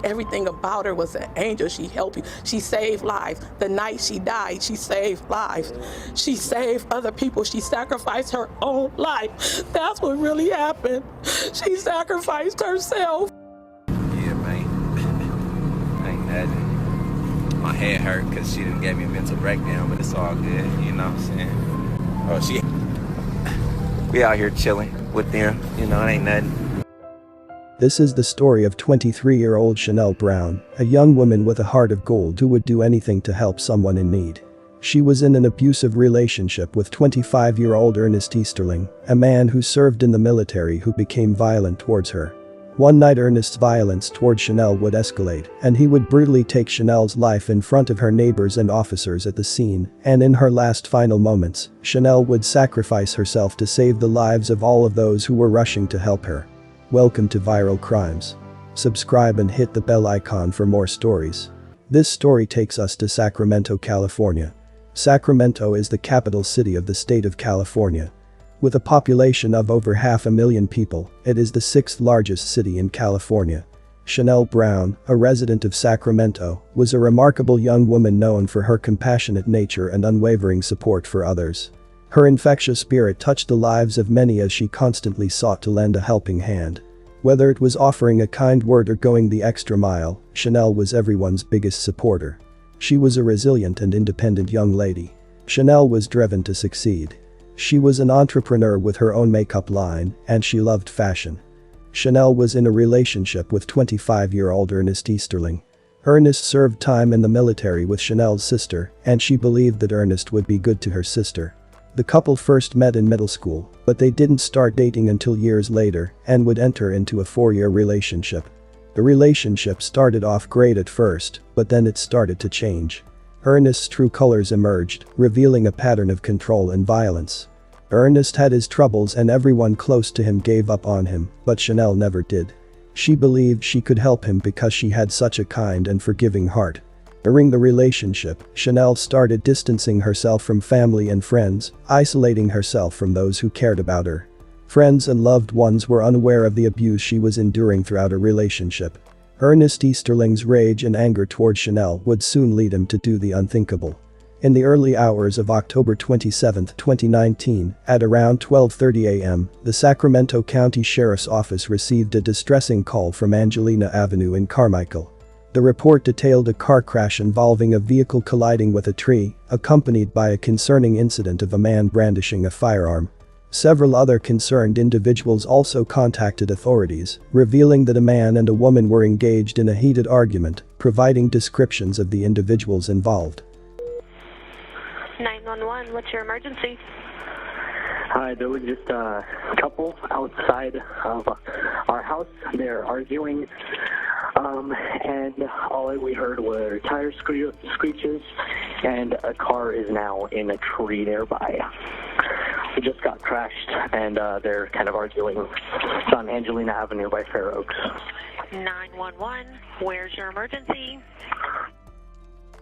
Everything about her was an angel. She helped you. She saved lives. The night she died, she saved lives. She saved other people. She sacrificed her own life. That's what really happened. She sacrificed herself. Yeah, man. Ain't nothing. My head hurt because she didn't give me a mental breakdown, but it's all good. You know what I'm saying? We out here chilling with them. You know, it ain't nothing. This is the story of 23-year-old Chanel Brown, a young woman with a heart of gold who would do anything to help someone in need. She was in an abusive relationship with 25-year-old Ernest Easterling, a man who served in the military who became violent towards her. One night Ernest's violence toward Chanel would escalate, and he would brutally take Chanel's life in front of her neighbors and officers at the scene, and in her last final moments, Chanel would sacrifice herself to save the lives of all of those who were rushing to help her. Welcome to Viral Crimes. Subscribe and hit the bell icon for more stories. This story takes us to Sacramento, California. Sacramento is the capital city of the state of California. With a population of over 500,000 people, it is the sixth largest city in California. Chanel Brown, a resident of Sacramento, was a remarkable young woman known for her compassionate nature and unwavering support for others. Her infectious spirit touched the lives of many as she constantly sought to lend a helping hand. Whether it was offering a kind word or going the extra mile, Chanel was everyone's biggest supporter. She was a resilient and independent young lady. Chanel was driven to succeed. She was an entrepreneur with her own makeup line, and she loved fashion. Chanel was in a relationship with 25-year-old Ernest Easterling. Ernest served time in the military with Chanel's sister, and she believed that Ernest would be good to her sister. The couple first met in middle school, but they didn't start dating until years later and would enter into a 4-year relationship. The relationship started off great at first, but then it started to change. Ernest's true colors emerged, revealing a pattern of control and violence. Ernest had his troubles and everyone close to him gave up on him, but Chanel never did. She believed she could help him because she had such a kind and forgiving heart. During the relationship, Chanel started distancing herself from family and friends, isolating herself from those who cared about her. Friends and loved ones were unaware of the abuse she was enduring throughout her relationship. Ernest Easterling's rage and anger toward Chanel would soon lead him to do the unthinkable. In the early hours of October 27, 2019, at around 12:30 a.m., the Sacramento County Sheriff's Office received a distressing call from Angelina Avenue in Carmichael. The report detailed a car crash involving a vehicle colliding with a tree, accompanied by a concerning incident of a man brandishing a firearm. Several other concerned individuals also contacted authorities, revealing that a man and a woman were engaged in a heated argument, providing descriptions of the individuals involved. 911, what's your emergency? Hi, there was just a couple outside of our house. They're arguing, and all we heard were tire screeches, and a car is now in a tree nearby. It just got crashed, and they're kind of arguing. It's on Angelina Avenue by Fair Oaks. 911, where's your emergency?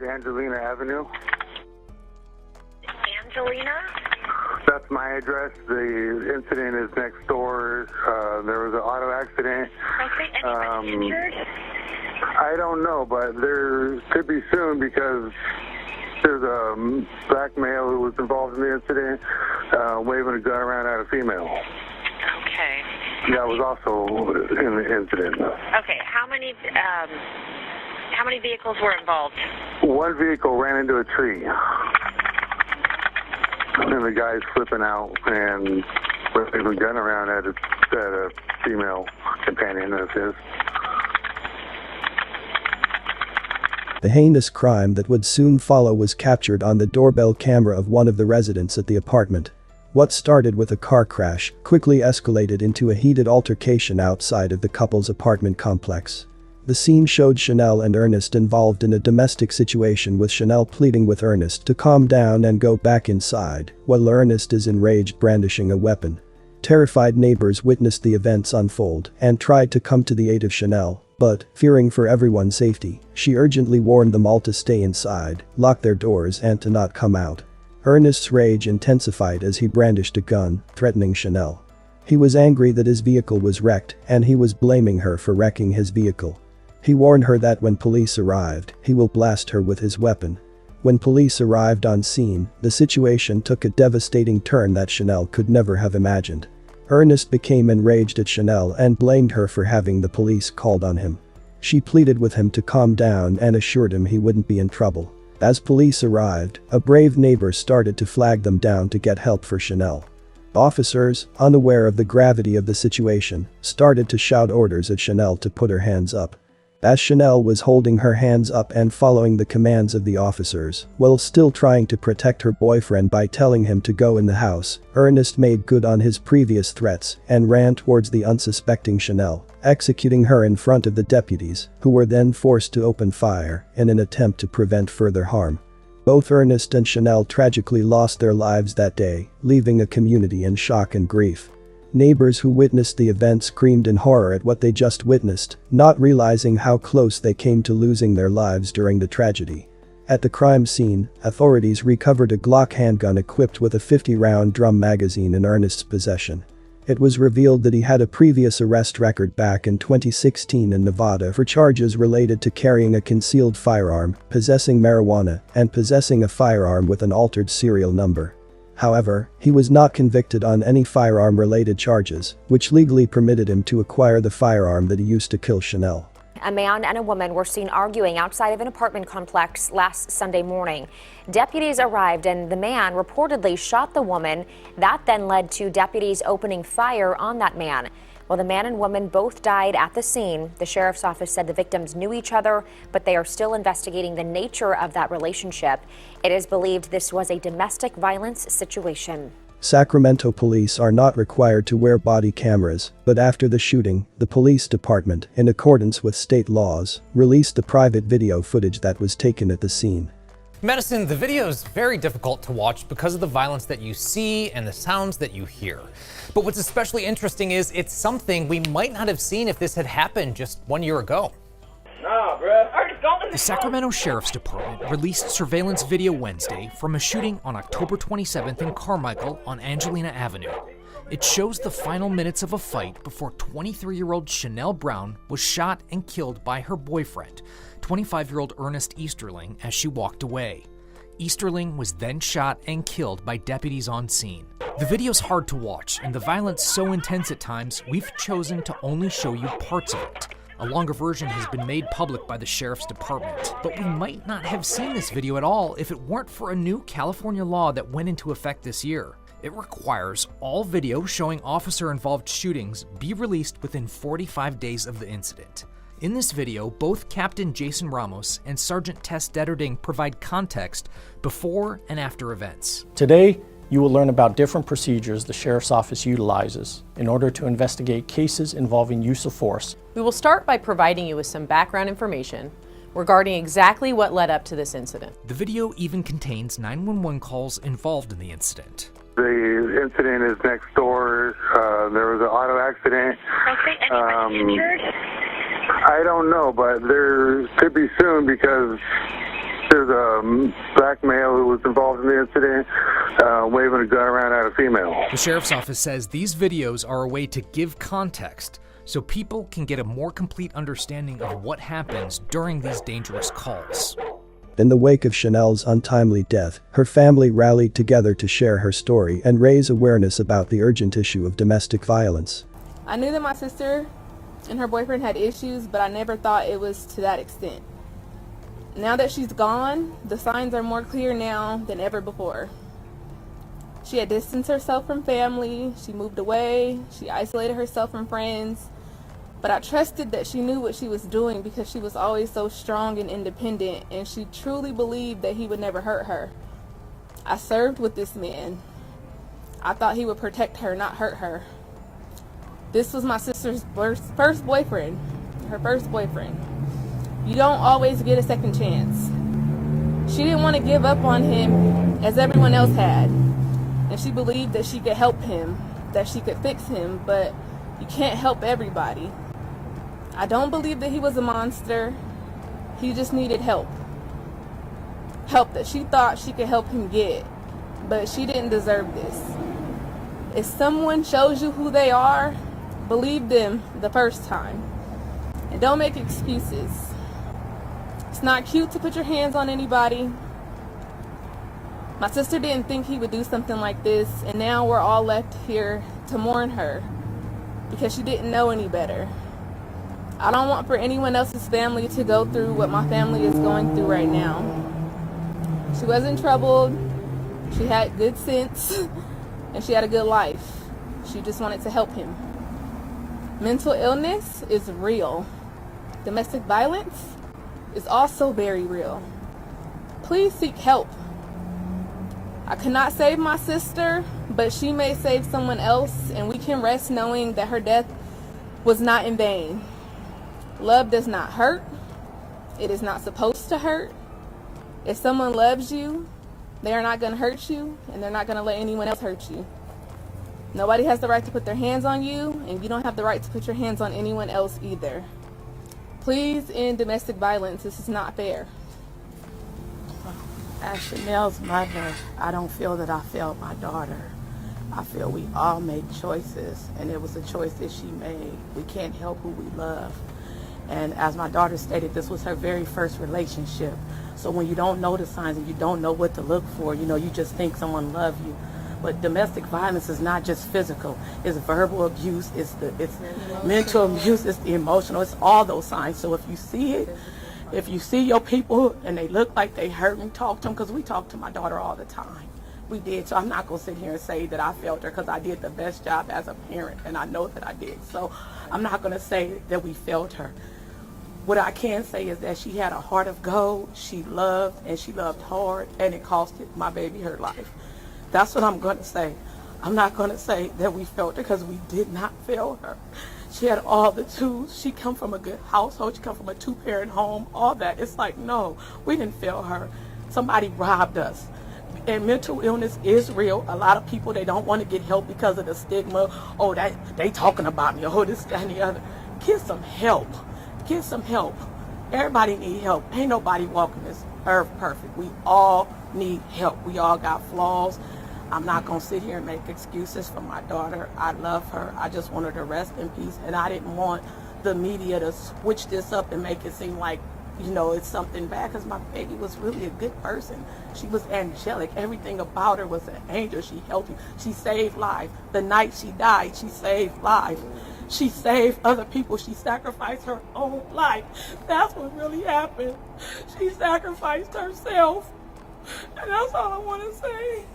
Angelina Avenue. Angelina? That's my address. The incident is next door. There was an auto accident. Okay, anybody injured? I don't know, but there could be soon because there's a black male who was involved in the incident, waving a gun around at a female. Okay. That was also in the incident. Okay, how many vehicles were involved? One vehicle ran into a tree. And the guy's flipping out and waving a gun around at a female companion of his. The heinous crime that would soon follow was captured on the doorbell camera of one of the residents at the apartment. What started with a car crash quickly escalated into a heated altercation outside of the couple's apartment complex. The scene showed Chanel and Ernest involved in a domestic situation, with Chanel pleading with Ernest to calm down and go back inside, while Ernest is enraged, brandishing a weapon. Terrified neighbors witnessed the events unfold and tried to come to the aid of Chanel, but, fearing for everyone's safety, she urgently warned them all to stay inside, lock their doors and to not come out. Ernest's rage intensified as he brandished a gun, threatening Chanel. He was angry that his vehicle was wrecked, and he was blaming her for wrecking his vehicle. He warned her that when police arrived, he will blast her with his weapon. When police arrived on scene, the situation took a devastating turn that Chanel could never have imagined. Ernest became enraged at Chanel and blamed her for having the police called on him. She pleaded with him to calm down and assured him he wouldn't be in trouble. As police arrived, a brave neighbor started to flag them down to get help for Chanel. Officers, unaware of the gravity of the situation, started to shout orders at Chanel to put her hands up. As Chanel was holding her hands up and following the commands of the officers, while still trying to protect her boyfriend by telling him to go in the house, Ernest made good on his previous threats and ran towards the unsuspecting Chanel, executing her in front of the deputies, who were then forced to open fire in an attempt to prevent further harm. Both Ernest and Chanel tragically lost their lives that day, leaving a community in shock and grief. Neighbors who witnessed the event screamed in horror at what they just witnessed, not realizing how close they came to losing their lives during the tragedy. At the crime scene, authorities recovered a Glock handgun equipped with a 50-round drum magazine in Ernest's possession. It was revealed that he had a previous arrest record back in 2016 in Nevada for charges related to carrying a concealed firearm, possessing marijuana, and possessing a firearm with an altered serial number. However, he was not convicted on any firearm-related charges, which legally permitted him to acquire the firearm that he used to kill Chanel. A man and a woman were seen arguing outside of an apartment complex last Sunday morning. Deputies arrived and the man reportedly shot the woman. That then led to deputies opening fire on that man. Well, the man and woman both died at the scene. The sheriff's office said the victims knew each other, but they are still investigating the nature of that relationship. It is believed this was a domestic violence situation. Sacramento police are not required to wear body cameras, but after the shooting, the police department, in accordance with state laws, released the private video footage that was taken at the scene. Madison, the video is very difficult to watch because of the violence that you see and the sounds that you hear. But what's especially interesting is it's something we might not have seen if this had happened just 1 year ago. The Sacramento Sheriff's Department released surveillance video Wednesday from a shooting on October 27th in Carmichael on Angelina Avenue. It shows the final minutes of a fight before 23-year-old Chanel Brown was shot and killed by her boyfriend, 25-year-old Ernest Easterling, as she walked away. Easterling was then shot and killed by deputies on scene. The video's hard to watch, and the violence so intense at times, we've chosen to only show you parts of it. A longer version has been made public by the Sheriff's Department, but we might not have seen this video at all if it weren't for a new California law that went into effect this year. It requires all video showing officer-involved shootings be released within 45 days of the incident. In this video, both Captain Jason Ramos and Sergeant Tess Detterding provide context before and after events. Today, you will learn about different procedures the Sheriff's Office utilizes in order to investigate cases involving use of force. We will start by providing you with some background information regarding exactly what led up to this incident. The video even contains 911 calls involved in the incident. The incident is next door. There was an auto accident. Okay, anybody injured? I don't know, but there could be soon because there's a black male who was involved in the incident, waving a gun around at a female. The Sheriff's Office says these videos are a way to give context so people can get a more complete understanding of what happens during these dangerous calls. In the wake of Chanel's untimely death, her family rallied together to share her story and raise awareness about the urgent issue of domestic violence. I knew that my sister and her boyfriend had issues, but I never thought it was to that extent. Now that she's gone, the signs are more clear now than ever before. She had distanced herself from family, she moved away, she isolated herself from friends, but I trusted that she knew what she was doing because she was always so strong and independent, and she truly believed that he would never hurt her. I served with this man. I thought he would protect her, not hurt her. This was my sister's first boyfriend, her first boyfriend. You don't always get a second chance. She didn't want to give up on him as everyone else had, and she believed that she could help him, that she could fix him, but you can't help everybody. I don't believe that he was a monster. He just needed help. Help that she thought she could help him get, but she didn't deserve this. If someone shows you who they are, believe them the first time. And don't make excuses. It's not cute to put your hands on anybody. My sister didn't think he would do something like this, and now we're all left here to mourn her because she didn't know any better. I don't want for anyone else's family to go through what my family is going through right now. She wasn't troubled, she had good sense, and she had a good life. She just wanted to help him. Mental illness is real. Domestic violence is also very real. Please seek help. I could not save my sister, but she may save someone else, and we can rest knowing that her death was not in vain. Love does not hurt. It is not supposed to hurt. If someone loves you, they are not going to hurt you, and they're not going to let anyone else hurt you. Nobody has the right to put their hands on you, and you don't have the right to put your hands on anyone else either. Please end domestic violence. This is not fair. As Chanel's mother, I don't feel that I failed my daughter. I feel we all make choices, and it was a choice that she made. We can't help who we love. And as my daughter stated, this was her very first relationship. So when you don't know the signs and you don't know what to look for, you just think someone loves you. But domestic violence is not just physical. It's verbal abuse, it's mental abuse, it's the emotional, it's all those signs. So if you see it, if you see your people and they look like they hurt me, talk to them, because we talk to my daughter all the time. We did, so I'm not going to sit here and say that I failed her, because I did the best job as a parent, and I know that I did. So I'm not going to say that we failed her. What I can say is that she had a heart of gold. She loved, and she loved hard, and it costed my baby her life. That's what I'm going to say. I'm not going to say that we failed her, because we did not fail her. She had all the tools. She come from a good household. She come from a two-parent home, all that. It's like, no, we didn't fail her. Somebody robbed us. And mental illness is real. A lot of people, they don't want to get help because of the stigma. Oh, they talking about me. Oh, this, that, and the other. Get some help. Get some help. Everybody need help. Ain't nobody walking this earth perfect. We all need help. We all got flaws. I'm not going to sit here and make excuses for my daughter. I love her. I just want her to rest in peace. And I didn't want the media to switch this up and make it seem like, it's something bad, because my baby was really a good person. She was angelic. Everything about her was an angel. She helped you. She saved lives. The night she died, she saved lives. She saved other people. She sacrificed her own life. That's what really happened. She sacrificed herself. And that's all I want to say.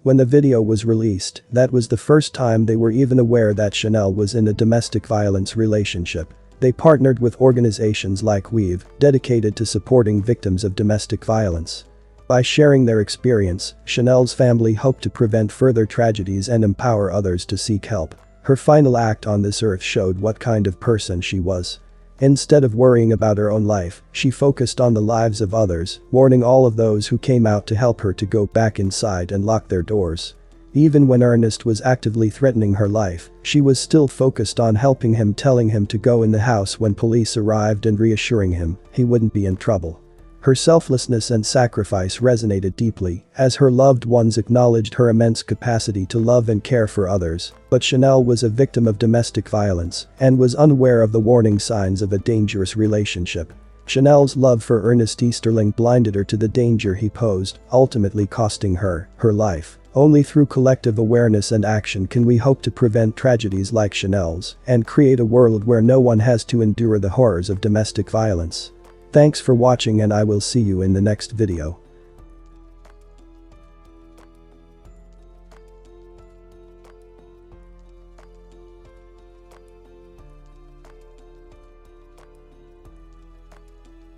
When the video was released, that was the first time they were even aware that Chanel was in a domestic violence relationship. They partnered with organizations like Weave, dedicated to supporting victims of domestic violence. By sharing their experience, Chanel's family hoped to prevent further tragedies and empower others to seek help. Her final act on this earth showed what kind of person she was. Instead of worrying about her own life, she focused on the lives of others, warning all of those who came out to help her to go back inside and lock their doors. Even when Ernest was actively threatening her life, she was still focused on helping him, telling him to go in the house when police arrived and reassuring him he wouldn't be in trouble. Her selflessness and sacrifice resonated deeply, as her loved ones acknowledged her immense capacity to love and care for others. But Chanel was a victim of domestic violence and was unaware of the warning signs of a dangerous relationship. Chanel's love for Ernest Easterling blinded her to the danger he posed, ultimately costing her life. Only through collective awareness and action can we hope to prevent tragedies like Chanel's and create a world where no one has to endure the horrors of domestic violence. Thanks for watching, and I will see you in the next video.